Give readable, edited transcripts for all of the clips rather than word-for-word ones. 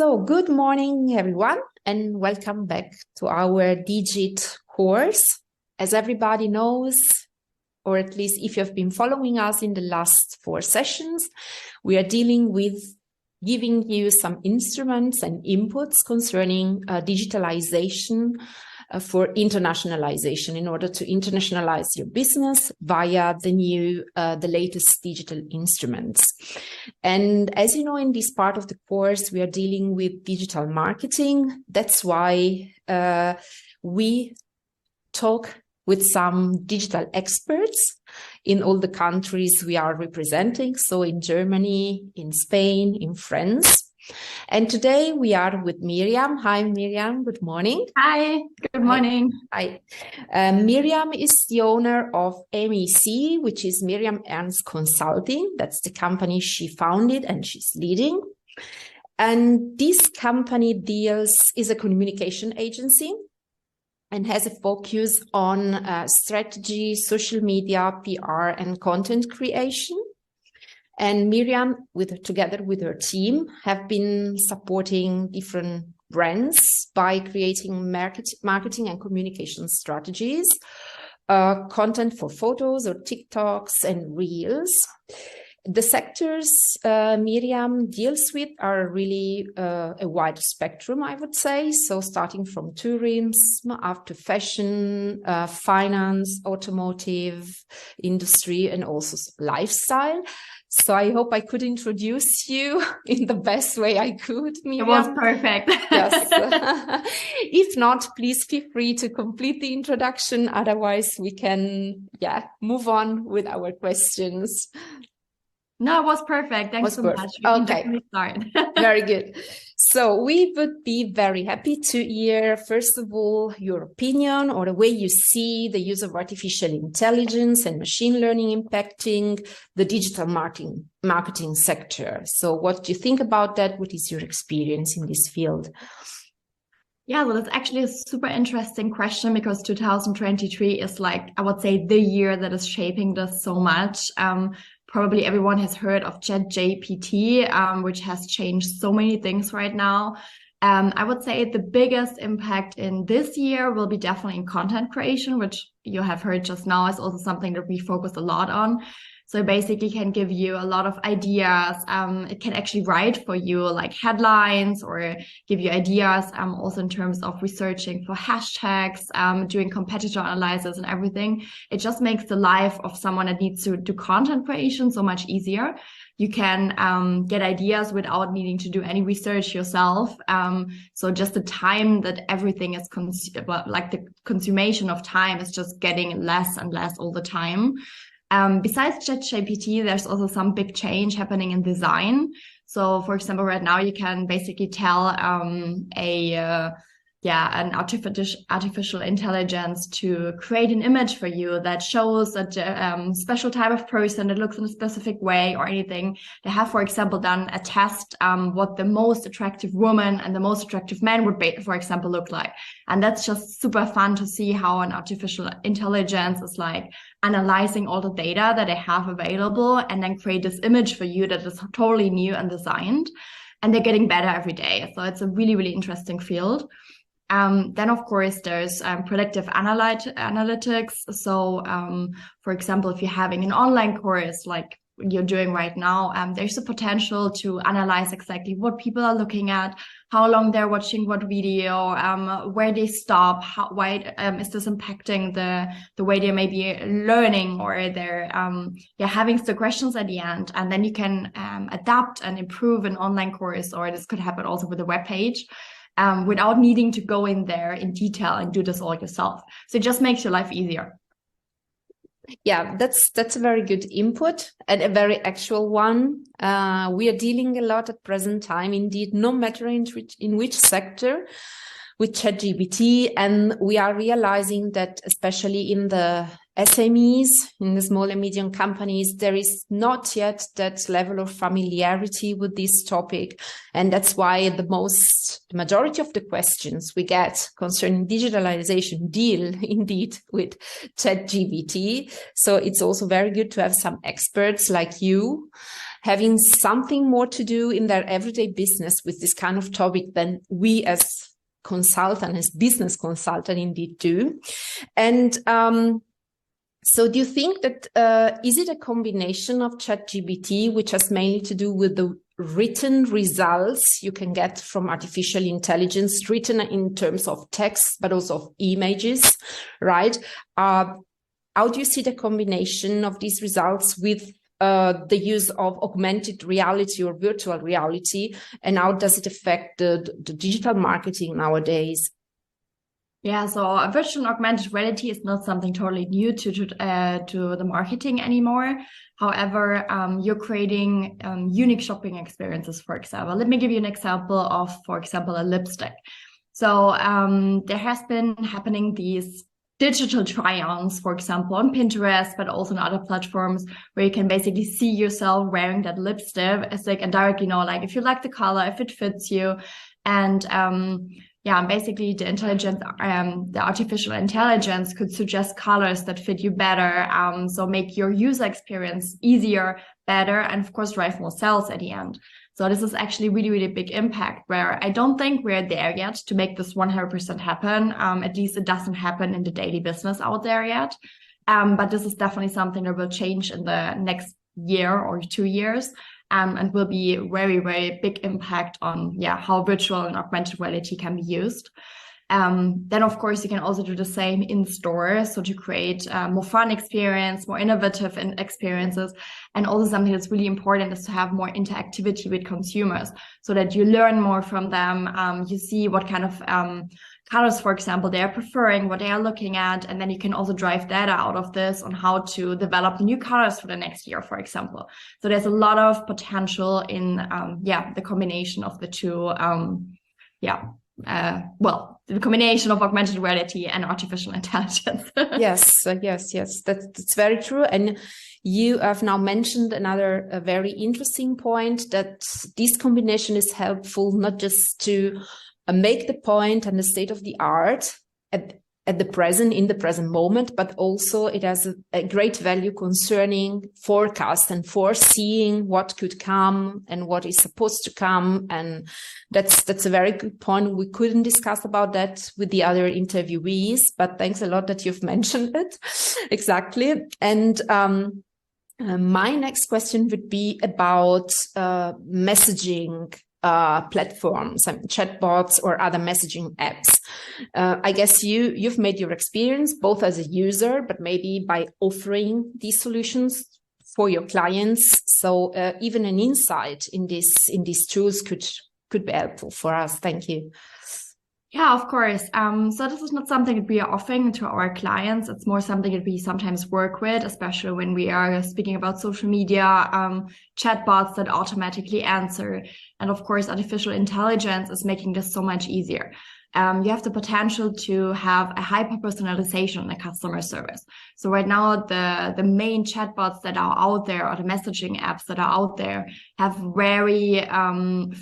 So good morning, everyone, and welcome back to our Digit course. As everybody knows, or at least if you have been following us in the last 4 sessions, we are dealing with giving you some instruments and inputs concerning digitalization for internationalization in order to internationalize your business via the latest digital instruments. And as you know, in this part of the course, we are dealing with digital marketing. That's why we talk with some digital experts in all the countries we are representing. So in Germany, in Spain, in France. And today we are with Miram. Hi, Miram. Good morning. Hi. Good morning. Hi. Miram is the owner of MEC, which is Miram Ernst Consulting. That's the company she founded and she's leading. And this company is a communication agency and has a focus on strategy, social media, PR, and content creation. And Miram, together with her team, have been supporting different brands by creating marketing and communication strategies, content for photos or TikToks and Reels. The sectors Miram deals with are really a wide spectrum, I would say. So starting from tourism, after fashion, finance, automotive, industry, and also lifestyle. So I hope I could introduce you in the best way I could, Miram. It was perfect. Yes. If not, please feel free to complete the introduction. Otherwise, we can move on with our questions. No, it was perfect. Thanks so much. We can definitely start. Very good. So we would be very happy to hear, first of all, your opinion or the way you see the use of artificial intelligence and machine learning impacting the digital marketing sector. So what do you think about that? What is your experience in this field? Yeah, well, that's actually a super interesting question because 2023 is I would say, the year that is shaping this so much. Probably everyone has heard of ChatGPT, which has changed so many things right now. I would say the biggest impact in this year will be definitely in content creation, which you have heard just now is also something that we focus a lot on. So basically can give you a lot of ideas. It can actually write for you like headlines or give you ideas also in terms of researching for hashtags, doing competitor analysis and everything. It just makes the life of someone that needs to do content creation so much easier. You can get ideas without needing to do any research yourself. So just the time that everything is the consummation of time is just getting less and less all the time. Besides ChatGPT, there's also some big change happening in design. So, for example, right now you can basically tell an artificial intelligence to create an image for you that shows a special type of person that looks in a specific way or anything. They have, for example, done a test what the most attractive woman and the most attractive man would be, for example, look like. And that's just super fun to see how an artificial intelligence is analyzing all the data that they have available and then create this image for you that is totally new and designed. And they're getting better every day. So it's a really, really interesting field. Then, of course, there's predictive analytics. So, for example, if you're having an online course like you're doing right now, there's a potential to analyze exactly what people are looking at, how long they're watching what video, where they stop, why is this impacting the way they may be learning or they're having the questions at the end. And then you can adapt and improve an online course, or this could happen also with a web page. Without needing to go in there in detail and do this all yourself. So it just makes your life easier. Yeah, that's a very good input and a very actual one. We are dealing a lot at present time, indeed, no matter in which sector, with ChatGPT, and we are realizing that especially in the SMEs, in the small and medium companies, there is not yet that level of familiarity with this topic. And that's why the majority of the questions we get concerning digitalization deal indeed with ChatGPT. So it's also very good to have some experts like you having something more to do in their everyday business with this kind of topic than we as consultant, as business consultant indeed do. And so do you think that, is it a combination of ChatGPT, which has mainly to do with the written results you can get from artificial intelligence, written in terms of text, but also of images, right? How do you see the combination of these results with the use of augmented reality or virtual reality, and how does it affect the digital marketing nowadays? Yeah, so virtual and augmented reality is not something totally new to the marketing anymore. However, you're creating unique shopping experiences, for example. Let me give you an example of, for example, a lipstick. So there has been happening these digital try-ons, for example, on Pinterest, but also on other platforms where you can basically see yourself wearing that lipstick and directly know, like, if you like the color, if it fits you. And yeah, basically the artificial intelligence could suggest colors that fit you better. So make your user experience easier, better, and of course, drive more sales at the end. So this is actually really, really big impact, where I don't think we're there yet to make this 100% happen. At least it doesn't happen in the daily business out there yet. But this is definitely something that will change in the next year or 2 years. And will be very, very big impact on how virtual and augmented reality can be used. Then, of course, you can also do the same in store. So to create more fun experience, more innovative experiences. And also something that's really important is to have more interactivity with consumers so that you learn more from them. You see what kind of colors, for example, they are preferring, what they are looking at. And then you can also drive data out of this on how to develop new colors for the next year, for example. So there's a lot of potential in, the combination of the two. The combination of augmented reality and artificial intelligence. Yes, that's very true. And you have now mentioned another very interesting point, that this combination is helpful not just to make the point and the state of the art in the present moment, but also it has a great value concerning forecast and foreseeing what could come and what is supposed to come. And that's a very good point. We couldn't discuss about that with the other interviewees, but thanks a lot that you've mentioned it. Exactly. And my next question would be about messaging platforms, chatbots or other messaging apps. I guess you've made your experience both as a user, but maybe by offering these solutions for your clients. So even an insight in these tools could be helpful for us. Thank you. Yeah, of course. So this is not something that we are offering to our clients. It's more something that we sometimes work with, especially when we are speaking about social media, chatbots that automatically answer. And of course, artificial intelligence is making this so much easier. You have the potential to have a hyper personalization in the customer service. So right now, the main chatbots that are out there, or the messaging apps that are out there, have very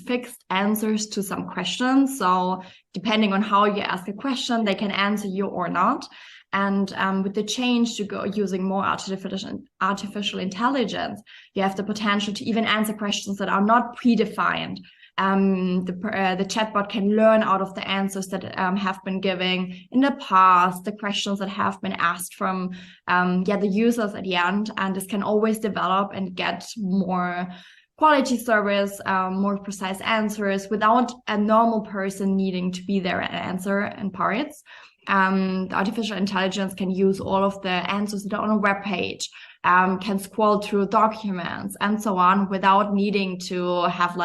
fixed answers to some questions. So depending on how you ask a question, they can answer you or not. And with the change to go using more artificial intelligence, you have the potential to even answer questions that are not predefined. The chatbot can learn out of the answers that have been given in the past, the questions that have been asked from the users at the end, and this can always develop and get more quality service, more precise answers without a normal person needing to be there and answer in parts. The artificial intelligence can use all of the answers that are on a web page, can scroll through documents and so on without needing to have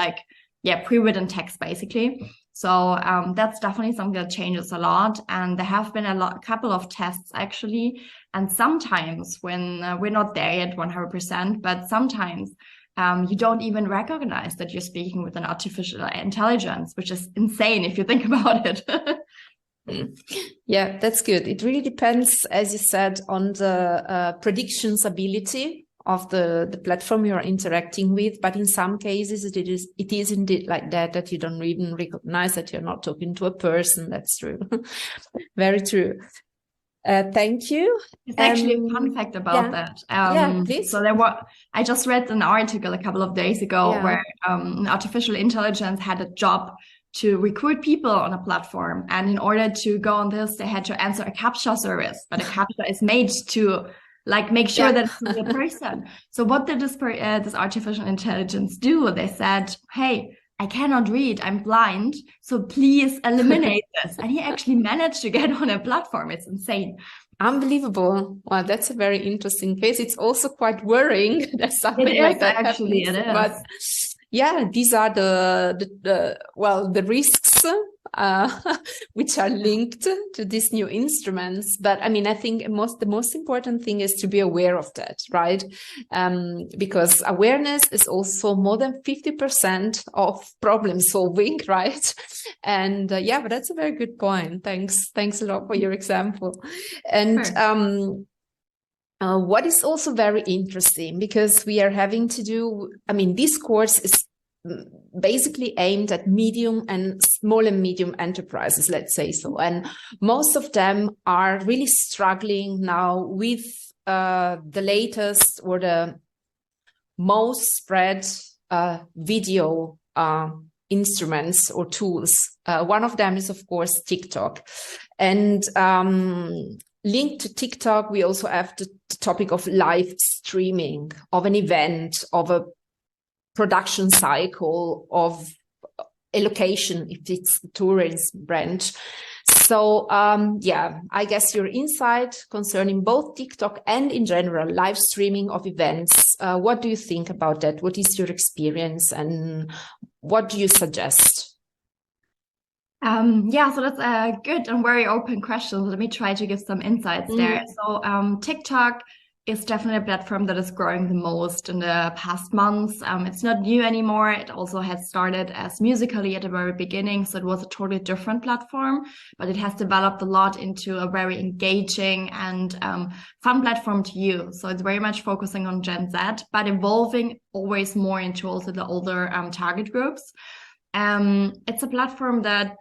pre-written text, basically. So that's definitely something that changes a lot. And there have been a couple of tests, actually. And sometimes when we're not there yet 100%, but sometimes you don't even recognize that you're speaking with an artificial intelligence, which is insane if you think about it. Yeah, that's good. It really depends, as you said, on the predictions ability of the platform you're interacting with. But in some cases, it is indeed like that you don't even recognize that you're not talking to a person. That's true. Very true. Thank you. It's actually a fun fact about that. Please. So I just read an article a couple of days ago where artificial intelligence had a job to recruit people on a platform. And in order to go on this, they had to answer a CAPTCHA service, but a CAPTCHA is made to like make sure that it's a real person. So what did this artificial intelligence do? They said, hey, I cannot read, I'm blind, so please eliminate this. And he actually managed to get on a platform. It's insane. Unbelievable. Well, that's a very interesting case. It's also quite worrying that something like that actually happens. It is. But yeah, these are the risks which are linked to these new instruments. But I mean, I think the most important thing is to be aware of that, right? Because awareness is also more than 50% of problem solving, right? And but that's a very good point. Thanks a lot for your example. And sure. What is also very interesting, because we are having to do, I mean, this course is basically aimed at medium and small and medium enterprises, let's say so. And most of them are really struggling now with the latest or the most spread video instruments or tools. One of them is, of course, TikTok. And linked to TikTok, we also have the topic of live streaming of an event, of a production cycle, of a location, if it's the tourism branch. So, I guess your insight concerning both TikTok and in general, live streaming of events, what do you think about that? What is your experience and what do you suggest? So that's a good and very open question. Let me try to give some insights there. So TikTok is definitely a platform that is growing the most in the past months. It's not new anymore. It also had started as Musical.ly at the very beginning. So it was a totally different platform, but it has developed a lot into a very engaging and fun platform to use. So it's very much focusing on Gen Z, but evolving always more into also the older target groups. It's a platform that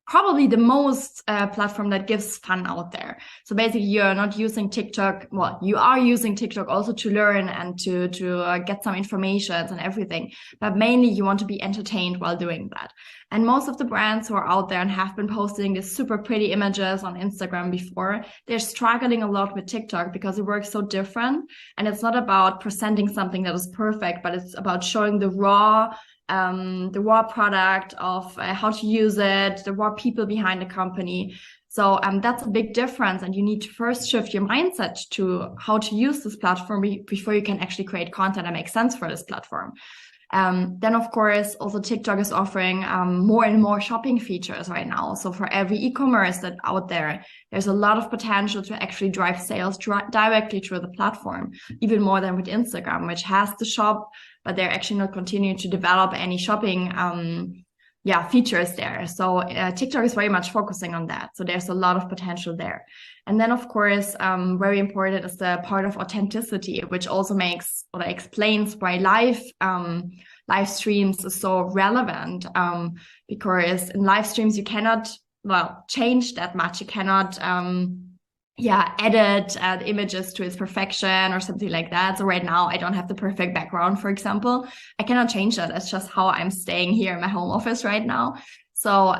probably the most platform that gives fun out there. So basically you're not using TikTok. Well, you are using TikTok also to learn and to get some information and everything, but mainly you want to be entertained while doing that. And most of the brands who are out there and have been posting these super pretty images on Instagram before, they're struggling a lot with TikTok because it works so different. And it's not about presenting something that is perfect, but it's about showing the raw product of how to use it, the raw people behind the company. So that's a big difference. And you need to first shift your mindset to how to use this platform before you can actually create content that makes sense for this platform. Then, of course, also TikTok is offering more and more shopping features right now. So for every e-commerce that's out there, there's a lot of potential to actually drive sales directly through the platform, even more than with Instagram, which has the shop, but they're actually not continuing to develop any shopping features there. So TikTok is very much focusing on that. So there's a lot of potential there. And then, of course, very important is the part of authenticity, which also makes or explains why live streams is so relevant. Because in live streams, you cannot, change that much. You cannot, edit the images to its perfection or something like that. So right now, I don't have the perfect background, for example. I cannot change that. That's just how I'm staying here in my home office right now. So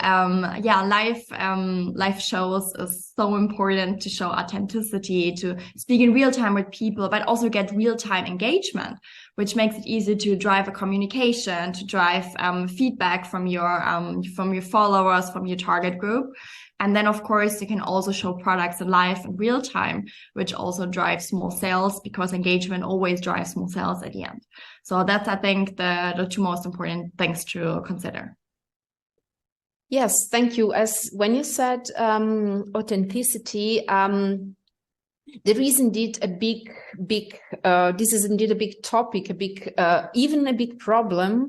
live shows is so important to show authenticity, to speak in real time with people, but also get real time engagement, which makes it easy to drive a communication, to drive feedback from your followers, from your target group. And then, of course, you can also show products in live in real time, which also drives more sales, because engagement always drives more sales at the end. So that's, I think, the two most important things to consider. Yes, thank you. As when you said authenticity, there is indeed a big, this is indeed a big topic, even a big problem.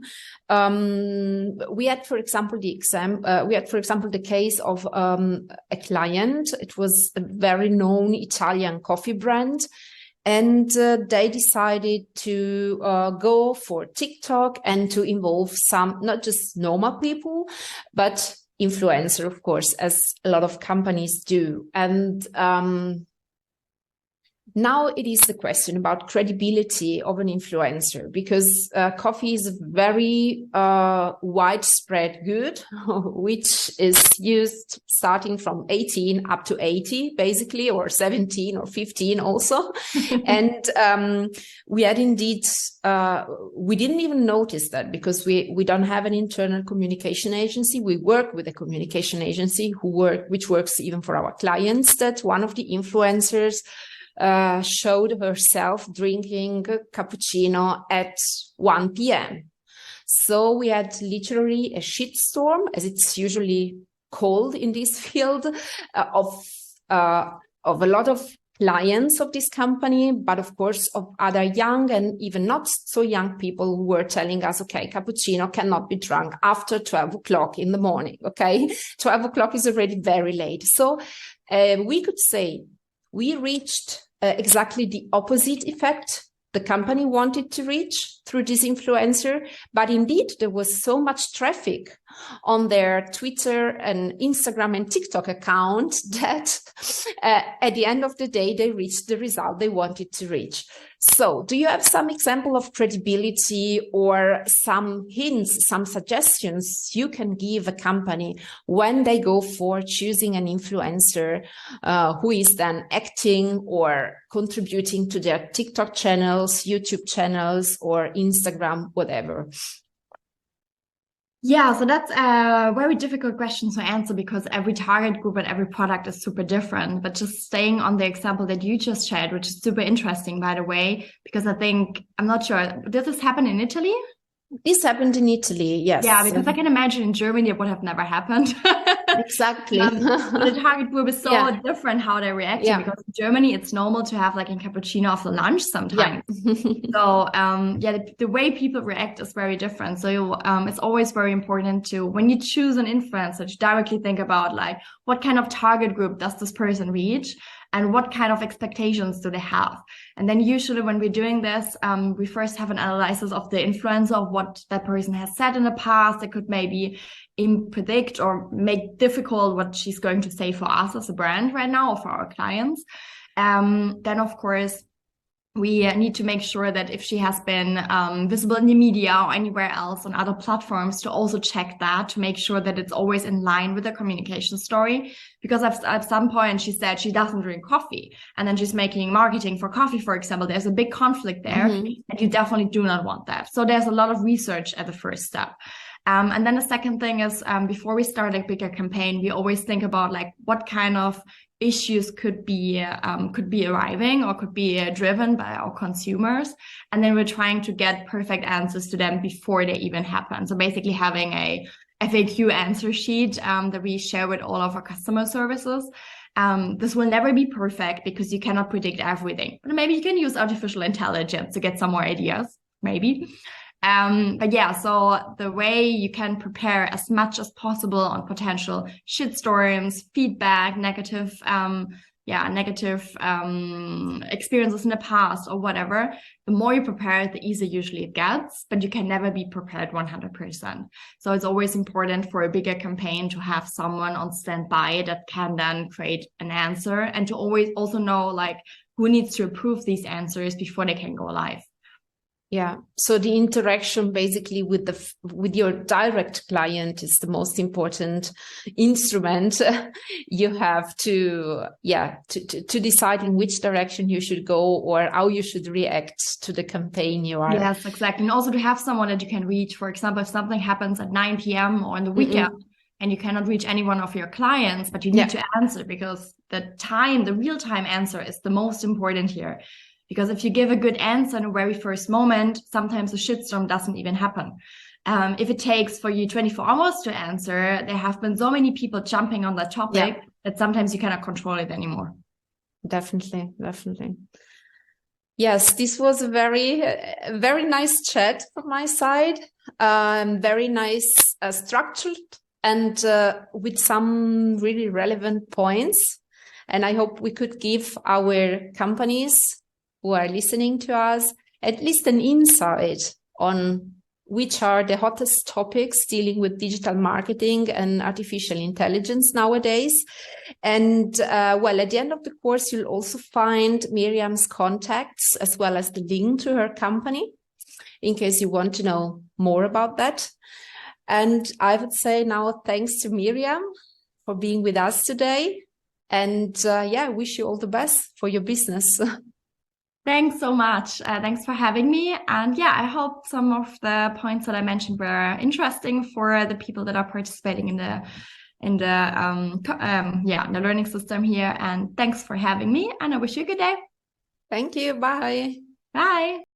We had, for example, the case of a client. It was a very known Italian coffee brand. And they decided to go for TikTok and to involve some, not just normal people, but influencer, of course, as a lot of companies do. And now it is the question about credibility of an influencer, because coffee is a very widespread good, which is used starting from 18 up to 80, basically, or 17 or 15 also. And we had indeed, we didn't even notice that, because we don't have an internal communication agency. We work with a communication agency which works even for our clients, that one of the influencers showed herself drinking cappuccino at 1 p.m. So we had literally a shitstorm, as it's usually called in this field, of a lot of clients of this company, but of course of other young and even not so young people who were telling us, okay, cappuccino cannot be drunk after 12 o'clock in the morning, okay? 12 o'clock is already very late. So we could say we reached exactly the opposite effect the company wanted to reach through this influencer. But indeed, there was so much traffic on their Twitter and Instagram and TikTok account that at the end of the day, they reached the result they wanted to reach. So do you have some example of credibility or some hints, some suggestions you can give a company when they go for choosing an influencer who is then acting or contributing to their TikTok channels, YouTube channels, or Instagram, whatever? Yeah, so that's a very difficult question to answer, because every target group and every product is super different. But just staying on the example that you just shared, which is super interesting, by the way, because I think, I'm not sure, did this happen in Italy? This happened in Italy, yes. Yeah, because I can imagine in Germany it would have never happened. Exactly. The target group is so different how they react, because in Germany it's normal to have like a cappuccino after lunch sometimes. So the way people react is very different. So it's always very important to, when you choose an influencer, to directly think about like, what kind of target group does this person reach? And what kind of expectations do they have? And then usually when we're doing this, we first have an analysis of the influencer, of what that person has said in the past. That could maybe predict or make difficult what she's going to say for us as a brand right now, or for our clients. Then, of course, we need to make sure that if she has been visible in the media or anywhere else on other platforms, to also check that, to make sure that it's always in line with the communication story. Because at some point she said she doesn't drink coffee, and then she's making marketing for coffee, for example. There's a big conflict there, and you definitely do not want that. So there's a lot of research at the first step. And then the second thing is, before we start a bigger campaign, we always think about like what kind of issues could be arriving or could be driven by our consumers. And then we're trying to get perfect answers to them before they even happen. So basically having a FAQ answer sheet that we share with all of our customer services. This will never be perfect, because you cannot predict everything. But maybe you can use artificial intelligence to get some more ideas, maybe. But yeah, so the way you can prepare as much as possible on potential shitstorms, feedback, negative experiences in the past or whatever, the more you prepare, the easier usually it gets, but you can never be prepared 100%. So it's always important for a bigger campaign to have someone on standby that can then create an answer, and to always also know like who needs to approve these answers before they can go live. Yeah. So the interaction basically with your direct client is the most important instrument you have to decide in which direction you should go or how you should react to the campaign you are. Yes, exactly. And also to have someone that you can reach. For example, if something happens at 9 p.m. or on the weekend and you cannot reach any one of your clients, but you need to answer, because the real-time answer is the most important here. Because if you give a good answer in the very first moment, sometimes the shitstorm doesn't even happen. If it takes for you 24 hours to answer, there have been so many people jumping on that topic that sometimes you cannot control it anymore. Definitely. Yes, this was a very nice chat from my side. Very nice, structured, and with some really relevant points. And I hope we could give our companies who are listening to us at least an insight on which are the hottest topics dealing with digital marketing and artificial intelligence nowadays. And well, at the end of the course, you'll also find Miriam's contacts as well as the link to her company in case you want to know more about that. And I would say now thanks to Miriam for being with us today. And yeah, wish you all the best for your business. Thanks so much. Thanks for having me. And yeah, I hope some of the points that I mentioned were interesting for the people that are participating in the learning system here. And thanks for having me. And I wish you a good day. Thank you. Bye. Bye.